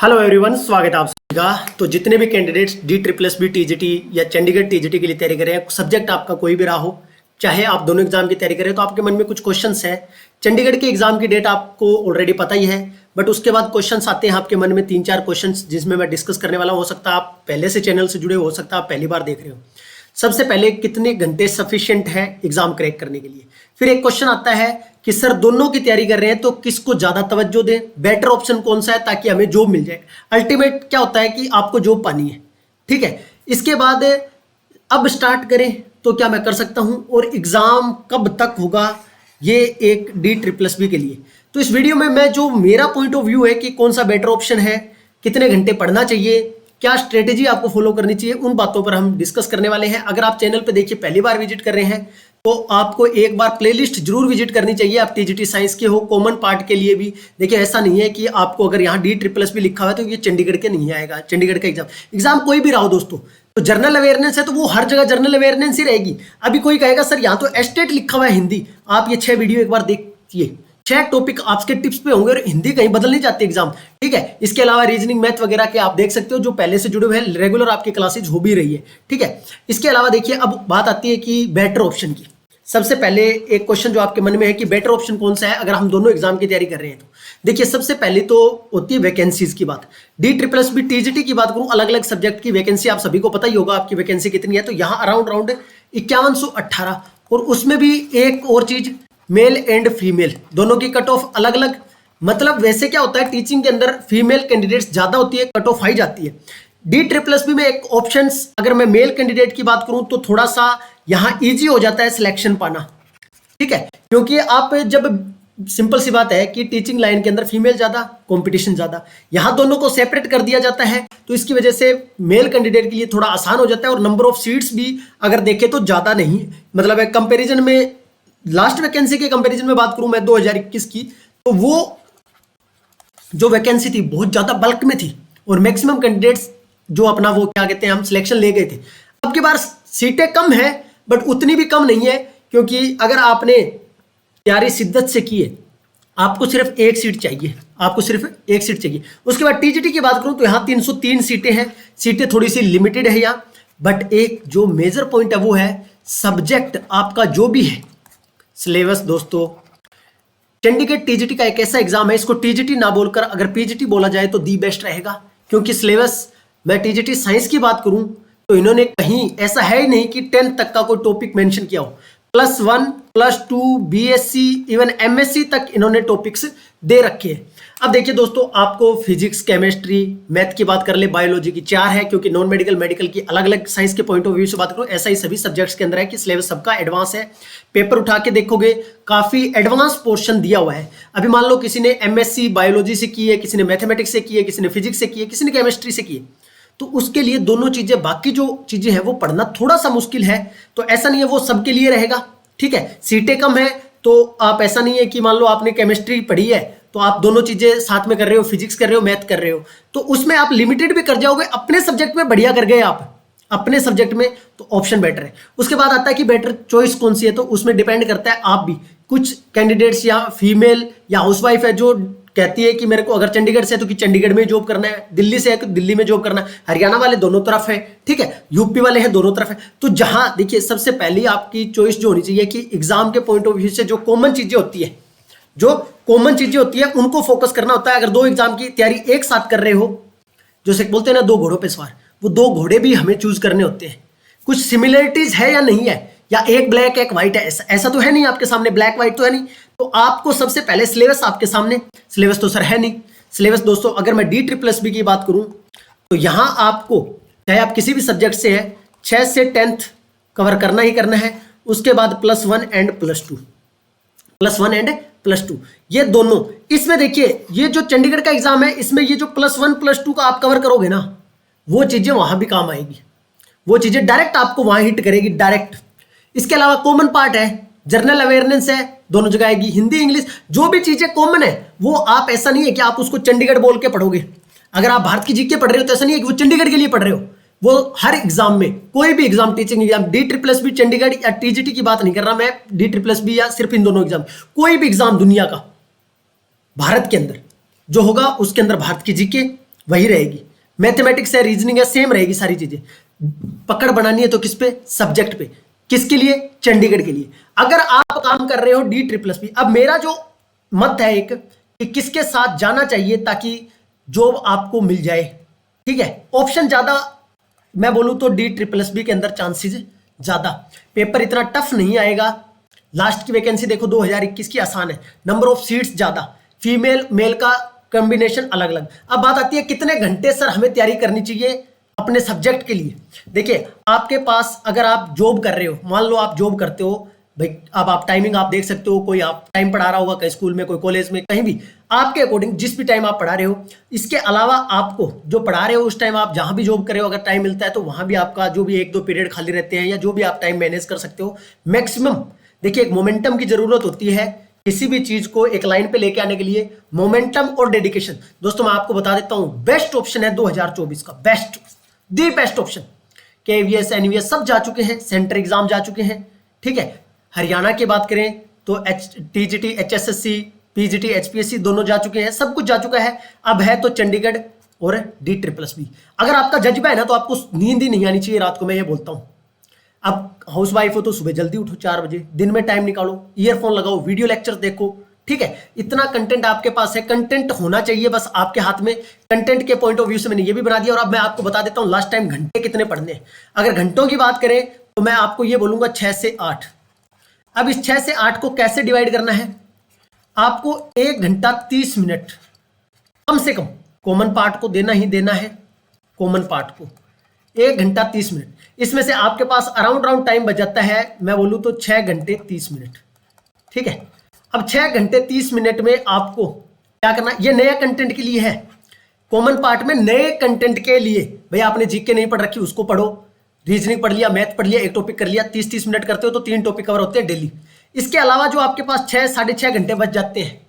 Hello everyone, स्वागत है आप सभी का। तो जितने भी कैंडिडेट्स डी टीजीटी या चंडीगढ़ टीजीटी के लिए तैयारी कर रहे हैं, सब्जेक्ट आपका कोई भी रहा हो, चाहे आप दोनों एग्जाम की तैयारी करें, तो आपके मन में कुछ क्वेश्चंस है। चंडीगढ़ के एग्जाम की डेट आपको ऑलरेडी पता ही है, बट उसके बाद क्वेश्चंस आते हैं आपके मन में 3-4 क्वेश्चंस, जिसमें मैं डिस्कस करने वाला हूं। हो सकता है आप पहले से चैनल से जुड़े हो सकता है आप पहली बार देख रहे हो। सबसे पहले, कितने घंटे सफिशिएंट है एग्जाम क्रैक करने के लिए। फिर एक क्वेश्चन आता है कि सर दोनों की तैयारी कर रहे हैं तो किसको ज्यादा तवज्जो दें, बेटर ऑप्शन कौन सा है ताकि हमें जॉब मिल जाए। अल्टीमेट क्या होता है कि आपको जॉब पानी है, ठीक है। इसके बाद अब स्टार्ट करें तो क्या मैं कर सकता हूं, और एग्जाम कब तक होगा, ये एक डी के लिए। तो इस वीडियो में मैं जो मेरा पॉइंट ऑफ व्यू है कि कौन सा बेटर ऑप्शन है, कितने घंटे पढ़ना चाहिए, क्या स्ट्रेटेजी आपको फॉलो करनी चाहिए, उन बातों पर हम डिस्कस करने वाले हैं। अगर आप चैनल पे देखिए पहली बार विजिट कर रहे हैं तो आपको एक बार प्लेलिस्ट जरूर विजिट करनी चाहिए। आप टीजीटी साइंस के हो, कॉमन पार्ट के लिए भी देखिए, ऐसा नहीं है कि आपको अगर यहाँ डी भी लिखा हुआ है तो ये चंडीगढ़ के नहीं आएगा। चंडीगढ़ का एग्जाम कोई भी रहा हो दोस्तों, तो जर्नल अवेयरनेस है तो वो हर जगह जर्नल अवेयरनेस ही रहेगी। अभी कोई कहेगा सर यहाँ तो एस्टेट लिखा हुआ है हिंदी, आप ये 6 वीडियो एक बार देखिए, 6 टॉपिक आपके टिप्स पे होंगे और हिंदी कहीं बदल नहीं जाती एग्जाम, ठीक है। इसके अलावा रीजनिंग, मैथ वगैरह के आप देख सकते हो, जो पहले से जुड़े हुए हैं, रेगुलर आपकी क्लासेज हो भी रही है, ठीक है। इसके अलावा देखिए, अब बात आती है कि बेटर ऑप्शन की। सबसे पहले एक क्वेश्चन जो आपके मन में है कि बेटर ऑप्शन कौन सा है अगर हम दोनों एग्जाम की तैयारी कर रहे हैं। तो देखिए, सबसे पहले तो होती है वैकेंसीज की बात। डी टीजीटी की बात करूं, अलग अलग सब्जेक्ट की वैकेंसी आप सभी को पता ही होगा, आपकी वैकेंसी कितनी है। तो यहाँ अराउंड 5118, और उसमें भी एक और चीज, मेल एंड फीमेल दोनों की कट ऑफ अलग अलग। मतलब वैसे क्या होता है, टीचिंग के अंदर फीमेल कैंडिडेट्स ज्यादा होती है, कट ऑफ हाई जाती है। डी में एक ऑप्शंस, अगर मैं मेल कैंडिडेट की बात करूं तो थोड़ा सा यहां इजी हो जाता है सिलेक्शन पाना, ठीक है। क्योंकि आप जब, सिंपल सी बात है कि टीचिंग लाइन के अंदर फीमेल ज्यादा, कंपटीशन ज्यादा, यहां दोनों को सेपरेट कर दिया जाता है, तो इसकी वजह से मेल कैंडिडेट के लिए थोड़ा आसान हो जाता है। और नंबर ऑफ सीट्स भी अगर देखें तो ज्यादा नहीं, मतलब कंपेरिजन में, लास्ट वैकेंसी के कंपैरिजन में बात करूं मैं 2021 की, तो वो जो वैकेंसी थी बहुत ज्यादा बल्क में थी, और मैक्सिमम कैंडिडेट्स जो अपना वो क्या कहते हैं, हम सिलेक्शन ले गए थे। अब की बार सीटें कम है, बट उतनी भी कम नहीं है, क्योंकि अगर आपने तैयारी शिद्दत से की है, आपको सिर्फ एक सीट चाहिए, आपको सिर्फ एक सीट चाहिए। उसके बाद टीजीटी की बात करूं तो यहाँ 303 सीटें हैं, सीटें थोड़ी सी लिमिटेड है यहाँ, बट एक जो मेजर पॉइंट है वो है सब्जेक्ट आपका जो भी है, सिलेबस। दोस्तों, चंडीगढ़ टीजीटी का एक ऐसा एग्जाम है, इसको टीजीटी ना बोलकर अगर पीजीटी बोला जाए तो दी बेस्ट रहेगा। क्योंकि सिलेबस, मैं टीजीटी साइंस की बात करूं तो इन्होंने कहीं ऐसा है ही नहीं कि 10th तक का कोई टॉपिक मेंशन किया हो। +1, +2, बीएससी, इवन एमएससी तक इन्होंने टॉपिक्स दे रखे हैं। अब देखिए दोस्तों, आपको फिजिक्स, केमिस्ट्री, मैथ की बात कर ले, बायोलॉजी की 4 है, क्योंकि नॉन मेडिकल, मेडिकल की अलग अलग साइंस के पॉइंट ऑफ व्यू से बात करूं, ऐसा ही सभी सब्जेक्ट्स के अंदर है कि सिलेबस सबका एडवांस है। पेपर उठा के देखोगे, काफी एडवांस पोर्शन दिया हुआ है। अभी मान लो किसी ने एमएससी बायोलॉजी से की है, किसी ने मैथमेटिक्स से की है, किसी ने फिजिक्स से की है, किसी ने केमिस्ट्री से की है, तो उसके लिए दोनों चीजें, बाकी जो चीजें हैं वो पढ़ना थोड़ा सा मुश्किल है। तो ऐसा नहीं है वो सबके लिए रहेगा, ठीक है। सीटें कम है तो आप, ऐसा नहीं है कि मान लो आपने केमिस्ट्री पढ़ी है तो आप दोनों चीजें साथ में कर रहे हो, फिजिक्स कर रहे हो, मैथ कर रहे हो, तो उसमें आप लिमिटेड भी कर जाओगे। अपने सब्जेक्ट में बढ़िया कर गए आप, अपने सब्जेक्ट में, तो ऑप्शन बेटर है। उसके बाद आता है कि बेटर चॉइस कौन सी है, तो उसमें डिपेंड करता है आप भी। कुछ कैंडिडेट्स या फीमेल या हाउसवाइफ है जो कहती है कि मेरे को अगर चंडीगढ़ से है तो कि चंडीगढ़ में जॉब करना है, दिल्ली से है तो दिल्ली में जॉब करना है, हरियाणा वाले दोनों तरफ है, ठीक है, यूपी वाले हैं दोनों तरफ है। तो जहां देखिए, सबसे पहले आपकी चॉइस जो होनी चाहिए कि एग्जाम के पॉइंट ऑफ व्यू से जो कॉमन चीजें होती है, उनको फोकस करना होता है। अगर 2 एग्जाम की तैयारी एक साथ कर रहे हो, जैसे बोलते हैं ना 2 घोड़ों पे सवार, वो 2 घोड़े भी हमें चूज करने होते हैं। कुछ सिमिलरिटीज है या नहीं है, या एक ब्लैक एक व्हाइट है, ऐसा तो है नहीं आपके सामने, ब्लैक व्हाइट तो है नहीं। तो आपको सबसे पहले सिलेबस आपके सामने, सिलेबस तो सर है नहीं। सिलेबस दोस्तों, अगर मैं डी की बात करूं तो यहां आपको, चाहे आप किसी भी सब्जेक्ट से है, 6 से 10th कवर करना ही करना है। उसके बाद +1 एंड +2, ये दोनों। इसमें देखिए, ये जो चंडीगढ़ का एग्जाम है, इसमें ये जो +1 +2 का आप कवर करोगे ना, वो चीजें वहां भी काम आएगी, वो चीजें डायरेक्ट आपको वहां हिट करेगी, डायरेक्ट। इसके अलावा कॉमन पार्ट है, जर्नल अवेयरनेस है, दोनों जगह आएगी, हिंदी इंग्लिश, जो भी चीजें कॉमन है वो आप, ऐसा नहीं है कि आप उसको चंडीगढ़ बोल के पढ़ोगे। अगर आप भारत की जीके पढ़ रहे हो तो ऐसा नहीं है कि वो चंडीगढ़ के लिए पढ़ रहे हो, वो हर एग्जाम में, कोई भी exam, teaching exam, D Chandigarh या टीजीटी की बात नहीं कर रहा मैं, डी या सिर्फ इन दोनों एग्जाम, कोई भी एग्जाम दुनिया का भारत के अंदर जो होगा, उसके अंदर भारत की जीके, वही रहेगी, मैथमेटिक्स है, रीजनिंग है, सेम रहेगी सारी चीजें। पकड़ बनानी है तो किस पे, सब्जेक्ट पे। किसके लिए, चंडीगढ़ के लिए। अगर आप काम कर रहे हो D++, अब मेरा जो मत है एक कि किसके साथ जाना चाहिए ताकि जॉब आपको मिल जाए, ठीक है। ऑप्शन ज्यादा मैं बोलूं तो D++ के अंदर चांसेस ज्यादा, पेपर इतना टफ नहीं आएगा। लास्ट की वैकेंसी देखो 2021 की आसान है, नंबर ऑफ सीट्स ज्यादा, फीमेल मेल का कॉम्बिनेशन अलग अलग। अब बात आती है कितने घंटे सर हमें तैयारी करनी चाहिए अपने सब्जेक्ट के लिए। देखिए आपके पास अगर आप जॉब कर रहे हो, मान लो आप जॉब करते हो भाई, अब आप टाइमिंग आप देख सकते हो, कोई आप टाइम पढ़ा रहा होगा कहीं स्कूल में, कोई कॉलेज में, कहीं भी आपके अकॉर्डिंग जिस भी टाइम आप पढ़ा रहे हो। इसके अलावा आपको जो पढ़ा रहे हो उस टाइम आप जहां भी जॉब कर रहे हो, अगर टाइम मिलता है तो वहां भी आपका जो भी 1-2 पीरियड खाली रहते हैं या जो भी आप टाइम मैनेज कर सकते हो मैक्सिमम। देखिए एक मोमेंटम की जरूरत होती है किसी भी चीज को एक लाइन पे लेके आने के लिए, मोमेंटम और डेडिकेशन। दोस्तों मैं आपको बता देता हूं बेस्ट ऑप्शन है 2024 का, best the best option. KVS NVS सब जा चुके हैं, सेंटर एग्जाम जा चुके हैं, ठीक है। हरियाणा की बात करें तो TGT HSSC PGT HPSC दोनों जा चुके हैं, सब कुछ जा चुका है। अब है तो चंडीगढ़ और D++। अगर आपका जज्बा है ना तो आपको नींद ही नहीं आनी चाहिए रात को, मैं ये बोलता हूं। अब हाउस वाइफ हो तो सुबह जल्दी उठो 4 बजे, दिन में टाइम निकालो, ईयरफोन लगाओ, वीडियो लेक्चर देखो, ठीक है। इतना कंटेंट आपके पास है, कंटेंट होना चाहिए बस आपके हाथ में। कंटेंट के पॉइंट ऑफ व्यू से मैंने ये भी बना दिया। और अब मैं आपको बता देता हूं लास्ट टाइम घंटे कितने पढ़ने हैं। अगर घंटों की बात करें तो मैं आपको ये बोलूंगा 6 से 8। अब इस 6 से 8 को कैसे डिवाइड करना है, आपको 1 घंटा 30 मिनट कम से कम कॉमन पार्ट को देना ही देना है। कॉमन पार्ट को 1 घंटा 30 मिनट, इसमें से आपके पास अराउंड टाइम बच जाता है, मैं बोलूं तो 6 घंटे 30 मिनट, ठीक है। अब 6 घंटे 30 मिनट में आपको क्या करना है, ये नया कंटेंट के लिए है। कॉमन पार्ट में नए कंटेंट के लिए भाई आपने जीके नहीं पढ़ रखी उसको पढ़ो, रीजनिंग पढ़ लिया, मैथ पढ़ लिया, एक टॉपिक कर लिया, 30-30 मिनट करते हो तो 3 टॉपिक कवर होते हैं डेली। इसके अलावा जो आपके पास 6-6.5 घंटे बच जाते हैं,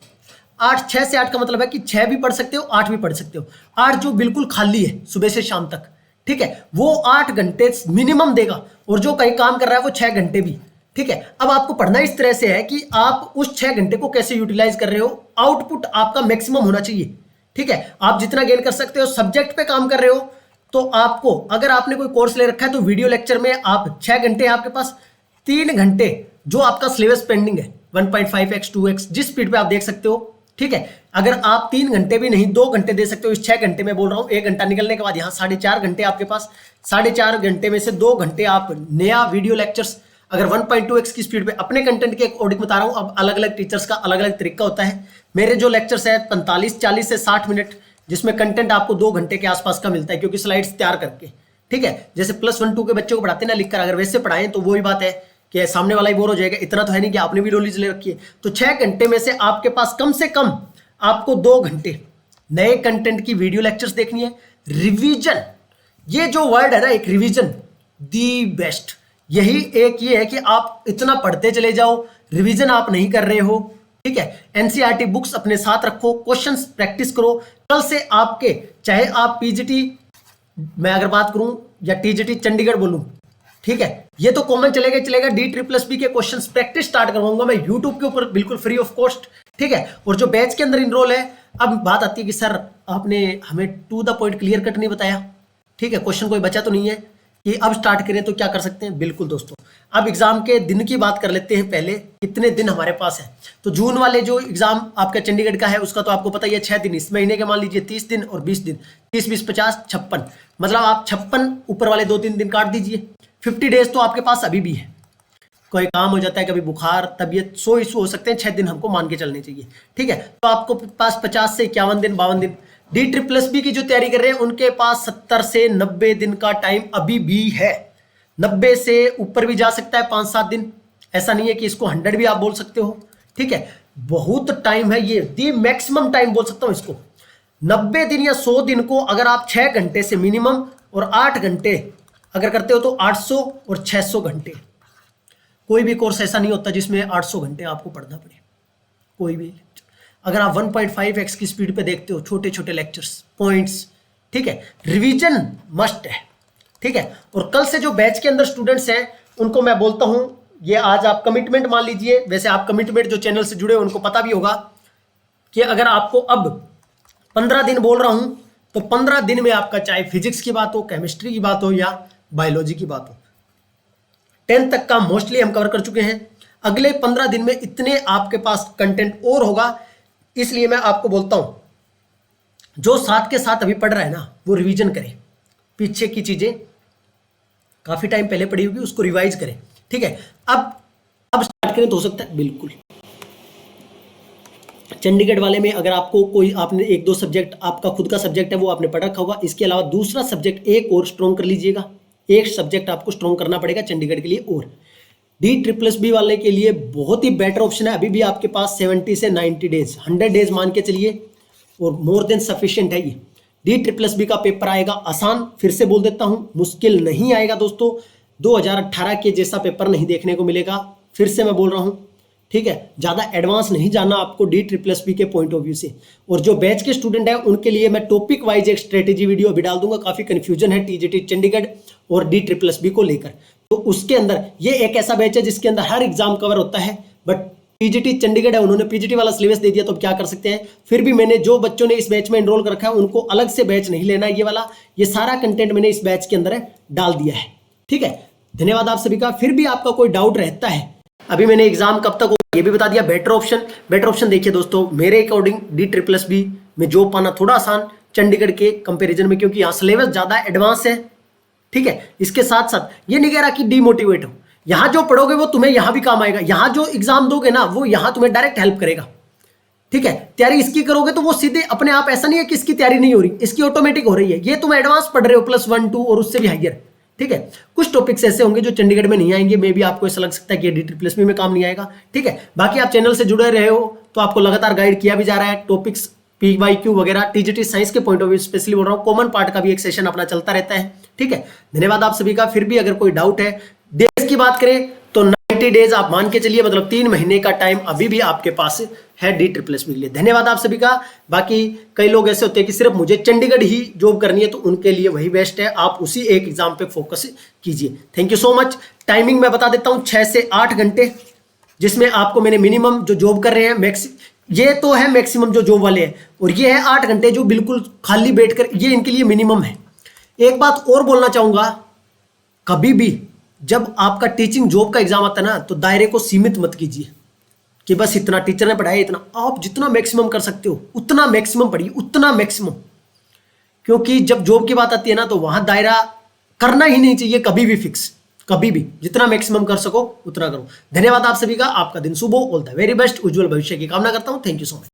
6 से 8 का मतलब है कि 6 भी पढ़ सकते हो, 8 भी पढ़ सकते हो। 8 जो बिल्कुल खाली है सुबह से शाम तक, ठीक है, वो 8 घंटे मिनिमम देगा। और जो कहीं काम कर रहा है वो 6 घंटे भी, ठीक है। अब आपको पढ़ना इस तरह से है कि आप उस 6 घंटे को कैसे यूटिलाइज कर रहे हो, आउटपुट आपका मैक्सिमम होना चाहिए, ठीक है। आप जितना गेन कर सकते हो, सब्जेक्ट पे काम कर रहे हो तो आपको, अगर आपने कोई कोर्स ले रखा है तो वीडियो लेक्चर में आप 6 घंटे आपके पास, 3 घंटे जो आपका सिलेबस पेंडिंग है 1.5x 2x जिस स्पीड पे आप देख सकते हो, ठीक है। अगर आप 3 घंटे भी नहीं 2 घंटे दे सकते हो इस 6 घंटे में बोल रहा हूं, 1 घंटा निकलने के बाद यहाँ 4.5 घंटे आपके पास, 4.5 घंटे में से 2 घंटे आप नया वीडियो लेक्चर्स, अगर 1.2x की स्पीड पे अपने कंटेंट के अकॉर्डिंग बता रहा हूं। अब अलग अलग टीचर्स का अलग अलग तरीका होता है। मेरे जो लेक्चर्स है 45-40 से 60 मिनट, जिसमें कंटेंट आपको 2 घंटे के आसपास का मिलता है क्योंकि स्लाइड्स तैयार करके, ठीक है। जैसे +1-2 के बच्चों को पढ़ाते हैं ना लिखकर, अगर वैसे पढ़ाएं तो वही बात है कि सामने वाला ही बोर हो जाएगा। इतना तो है नहीं कि आपने भी नॉलेज ले रखी है। तो 6 घंटे में से आपके पास कम से कम आपको 2 घंटे नए कंटेंट की वीडियो लेक्चर्स देखनी है। रिवीजन, ये जो वर्ड है ना एक, रिवीजन दी बेस्ट, यही एक ये है कि आप इतना पढ़ते चले जाओ, रिवीजन आप नहीं कर रहे हो, ठीक है। एनसीईआरटी बुक्स अपने साथ रखो, क्वेश्चंस प्रैक्टिस करो। कल से आपके, चाहे आप पीजीटी मैं अगर बात करूं या टीजीटी चंडीगढ़ बोलूं, ठीक है, ये तो कॉमन चलेगा चलेगा। D++ के क्वेश्चंस प्रैक्टिस स्टार्ट करवाऊंगा मैं यूट्यूब के ऊपर बिल्कुल फ्री ऑफ कॉस्ट, ठीक है। और जो बैच के अंदर इनरोल है, अब बात आती है कि सर आपने हमें to the point clear cut नहीं बताया, ठीक है, क्वेश्चन कोई बचा तो नहीं है कि अब स्टार्ट करें तो क्या कर सकते हैं। बिल्कुल दोस्तों, अब एग्जाम के दिन की बात कर लेते हैं पहले, कितने दिन हमारे पास है। तो जून वाले जो एग्जाम आपका चंडीगढ़ का है उसका तो आपको पता ही है 6 दिन, इस महीने के मान लीजिए 30 दिन और 20 दिन, 30-20-50 56, मतलब आप 56 ऊपर वाले 2-3 दिन काट दीजिए। 50 डेज तो आपके पास अभी भी है। कोई काम हो जाता है, कभी बुखार, तबीयत, 100 इशू हो सकते हैं, 6 दिन हमको मान के चलने चाहिए, ठीक है। तो आपको पास 50 से 51 दिन 52 दिन। D++ की जो तैयारी कर रहे हैं उनके पास 70 से 90 दिन का टाइम अभी भी है। 90 से ऊपर भी जा सकता है 5-7 दिन, ऐसा नहीं है कि इसको 100 भी आप बोल सकते हो, ठीक है। बहुत टाइम है, ये दी मैक्सिमम टाइम बोल सकता हूं इसको। 90 दिन या 100 दिन को अगर आप 6 घंटे से मिनिमम और 8 घंटे अगर करते हो तो 800 और 600 घंटे। कोई भी कोर्स ऐसा नहीं होता जिसमें 800 घंटे आपको पढ़ना पड़े, कोई भी। अगर आप 1.5x की स्पीड पे देखते हो, छोटे छोटे लेक्चर्स, पॉइंट्स, ठीक है, रिवीजन मस्ट है, ठीक है। और कल से जो बैच के अंदर स्टूडेंट्स हैं उनको मैं बोलता हूं, ये आज आप कमिटमेंट मान लीजिए। वैसे आप कमिटमेंट जो चैनल से जुड़े हो उनको पता भी होगा कि अगर आपको अब 15 दिन बोल रहा हूं तो 15 दिन में आपका चाहे फिजिक्स की बात हो, केमिस्ट्री की बात हो या बायोलॉजी की बात हो, 10 तक का मोस्टली हम कवर कर चुके हैं। अगले 15 दिन में इतने आपके पास कंटेंट और होगा, इसलिए मैं आपको बोलता हूं जो साथ के साथ अभी पढ़ रहा है ना वो रिवीजन करे, पीछे की चीजें काफी टाइम पहले पढ़ी होगी उसको रिवाइज करें, ठीक है। अब स्टार्ट करें तो हो सकता है बिल्कुल चंडीगढ़ वाले में अगर आपको कोई आपने एक दो सब्जेक्ट आपका खुद का सब्जेक्ट है वो आपने पढ़ रखा होगा, इसके अलावा दूसरा सब्जेक्ट एक और स्ट्रॉन्ग कर लीजिएगा, एक सब्जेक्ट आपको स्ट्रॉन्ग करना पड़ेगा चंडीगढ़ के लिए। और D++ वाले के लिए बहुत ही बेटर ऑप्शन है, अभी भी आपके पास 70 से 90 डेज 100 डेज मान के चलिए और मोर देन सफिशिएंट है ये। D++ का पेपर आएगा आसान, फिर से बोल देता हूं मुश्किल नहीं आएगा दोस्तों, 2018 के जैसा पेपर नहीं देखने को मिलेगा, फिर से मैं बोल रहा हूं, ठीक है। ज्यादा एडवांस नहीं जाना आपको D++ के पॉइंट ऑफ व्यू से। और जो बैच के स्टूडेंट है उनके लिए मैं टॉपिक वाइज एक स्ट्रेटेजी वीडियो अभी डाल दूंगा, काफी कंफ्यूजन है TGT चंडीगढ़ और D++ को लेकर, तो उसके अंदर ये एक ऐसा बैच है जिसके अंदर हर एग्जाम कवर होता है। बट TGT चंडीगढ़ है, उन्होंने PGT वाला सिलेबस दे दिया तो क्या कर सकते हैं। फिर भी मैंने जो बच्चों ने इस बैच में एनरोल कर रखा है उनको अलग से बैच नहीं लेना, ये वाला ये सारा कंटेंट मैंने इस बैच के अंदर डाल दिया है, ठीक है। धन्यवाद आप सभी का। फिर भी आपका कोई डाउट रहता है, अभी मैंने एग्जाम कब तक होगा ये भी बता दिया। बेटर ऑप्शन देखिए दोस्तों, मेरे अकॉर्डिंग D++ में जॉब पाना थोड़ा आसान चंडीगढ़ के कंपैरिजन में, क्योंकि यहाँ सिलेबस ज्यादा एडवांस है, ठीक है। इसके साथ साथ ये नहीं कह रहा कि डीमोटिवेट हो, यहां जो पढ़ोगे वो तुम्हें यहां भी काम आएगा, यहां जो एग्जाम दोगे ना वो यहां तुम्हें डायरेक्ट हेल्प करेगा, ठीक है। तैयारी इसकी करोगे तो वो सीधे अपने आप, ऐसा नहीं है कि इसकी तैयारी नहीं हो रही, इसकी ऑटोमेटिक हो रही है, ये तुम एडवांस पढ़ रहे हो +1 2 और उससे भी हाइयर, ठीक है। कुछ टॉपिक्स ऐसे होंगे जो चंडीगढ़ में नहीं आएंगे, मे भी आपको ऐसा लग सकता है कि D++ में काम नहीं आएगा, ठीक है। बाकी आप चैनल से जुड़े रहे हो तो आपको लगातार गाइड किया भी जा रहा है, टॉपिक्स PYQ वगैरह TGT साइंस के पॉइंट ऑफ व्यू स्पेशली बोल रहा हूँ, कॉमन पार्ट का भी एक सेशन अपना चलता रहता है, ठीक है। धन्यवाद आप सभी का। फिर भी अगर कोई डाउट है, डेज की बात करें तो 90 डेज आप मान के चलिए, मतलब 3 महीने का टाइम अभी भी आपके पास है D++ के लिए। धन्यवाद आप सभी का। बाकी कई लोग ऐसे होते हैं कि सिर्फ मुझे चंडीगढ़ ही जॉब करनी है, तो उनके लिए वही बेस्ट है, आप उसी एक एग्जाम पे फोकस कीजिए। Thank you so much. Timing मैं बता देता हूं, 6 से 8 घंटे, जिसमें आपको मैंने मिनिमम जो जॉब कर रहे हैं ये तो है मैक्सिमम जो जॉब वाले हैं, और ये है 8 घंटे जो बिल्कुल खाली बैठकर, ये इनके लिए मिनिमम है। एक बात और बोलना चाहूंगा, कभी भी जब आपका टीचिंग जॉब का एग्जाम आता है ना तो दायरे को सीमित मत कीजिए कि बस इतना टीचर ने पढ़ाया इतना, आप जितना मैक्सिमम कर सकते हो उतना मैक्सिमम पढ़िए, उतना मैक्सिमम, क्योंकि जब जॉब की बात आती है ना तो वहां दायरा करना ही नहीं चाहिए कभी भी फिक्स, कभी भी जितना मैक्सिमम कर सको उतना करो। धन्यवाद आप सभी का, आपका दिन शुभ हो, ऑल द वेरी बेस्ट, उज्जवल भविष्य की कामना करता हूं। Thank you so much.